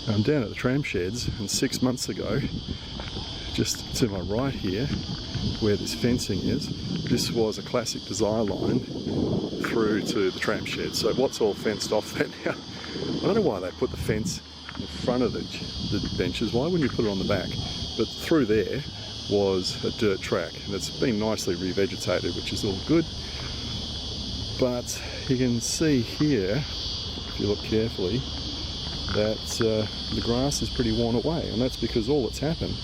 I'm down at the Tramsheds, and 6 months ago, just to my right here, where this fencing is, this was a classic desire line through to the Tramshed. So what's all fenced off there now? I don't know why they put the fence in front of the benches. Why wouldn't you put it on the back? But through there was a dirt track, and it's been nicely revegetated, which is all good. But you can see here, if you look carefully, that the grass is pretty worn away, and that's because all that's happened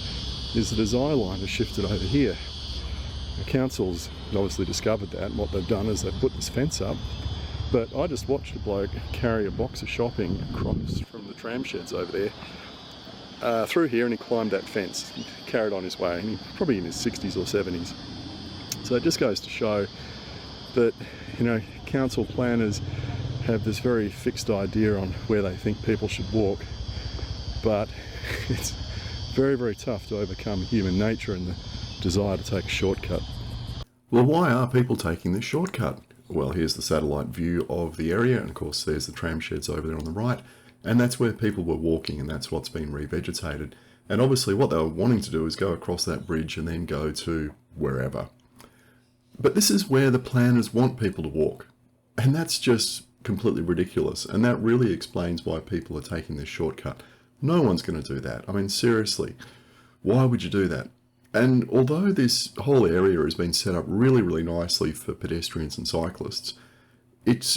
is the desire line has shifted over here. The council's obviously discovered that, and what they've done is they've put this fence up. But I just watched a bloke carry a box of shopping across from the Tramsheds over there through here, and he climbed that fence, carried on his way, and he's probably in his 60s or 70s. So it just goes to show that, you know, council planners have this very fixed idea on where they think people should walk, but it's very, very tough to overcome human nature and the desire to take a shortcut. Well, why are people taking this shortcut? Well, here's the satellite view of the area, and of course there's the Tramsheds over there on the right, and that's where people were walking, and that's what's been revegetated. And obviously what they were wanting to do is go across that bridge and then go to wherever. But this is where the planners want people to walk, and that's just completely ridiculous, and that really explains why people are taking this shortcut. No one's going to do that. I mean, seriously, why would you do that? And although this whole area has been set up really, really nicely for pedestrians and cyclists,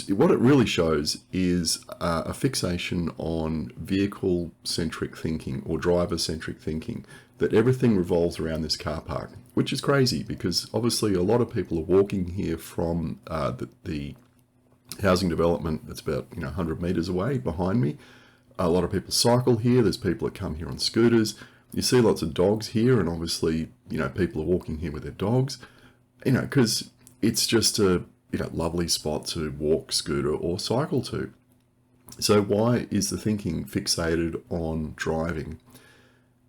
what it really shows is a fixation on vehicle-centric thinking or driver-centric thinking, that everything revolves around this car park, which is crazy because obviously a lot of people are walking here from the housing development that's about 100 metres away behind me. A lot of people cycle here. There's people that come here on scooters. You see lots of dogs here, and obviously, people are walking here with their dogs, because it's just a, lovely spot to walk, scooter, or cycle to. So why is the thinking fixated on driving?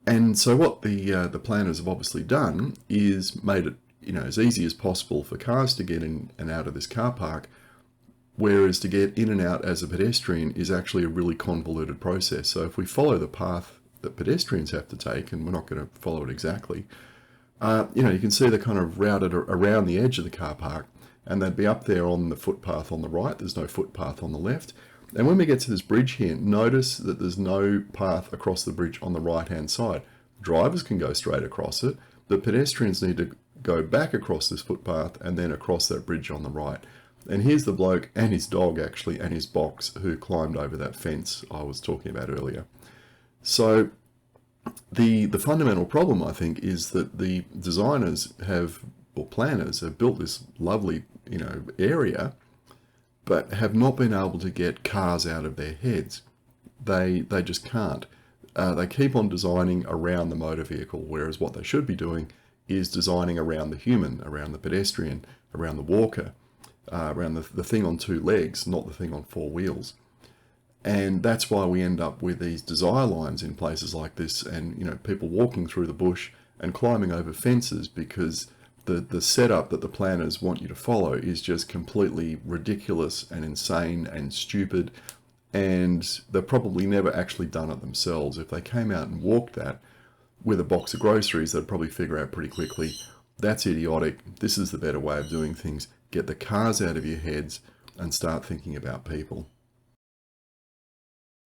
And so what the planners have obviously done is made it, as easy as possible for cars to get in and out of this car park, whereas to get in and out as a pedestrian is actually a really convoluted process. So if we follow the path that pedestrians have to take, and we're not going to follow it exactly, you can see they're kind of routed around the edge of the car park, and they'd be up there on the footpath on the right. There's no footpath on the left. And when we get to this bridge here, notice that there's no path across the bridge on the right-hand side. Drivers can go straight across it, but pedestrians need to go back across this footpath and then across that bridge on the right. And here's the bloke and his dog, actually, and his box, who climbed over that fence I was talking about earlier. So the fundamental problem, I think, is that the designers or planners have built this lovely, area, but have not been able to get cars out of their heads. They just can't. They keep on designing around the motor vehicle, whereas what they should be doing is designing around the human, around the pedestrian, around the walker, around the thing on two legs, not the thing on four wheels. And that's why we end up with these desire lines in places like this, and people walking through the bush and climbing over fences, because the setup that the planners want you to follow is just completely ridiculous and insane and stupid, and they've probably never actually done it themselves. If they came out and walked that with a box of groceries, they'd probably figure out pretty quickly, that's idiotic, this is the better way of doing things. Get the cars out of your heads and start thinking about people.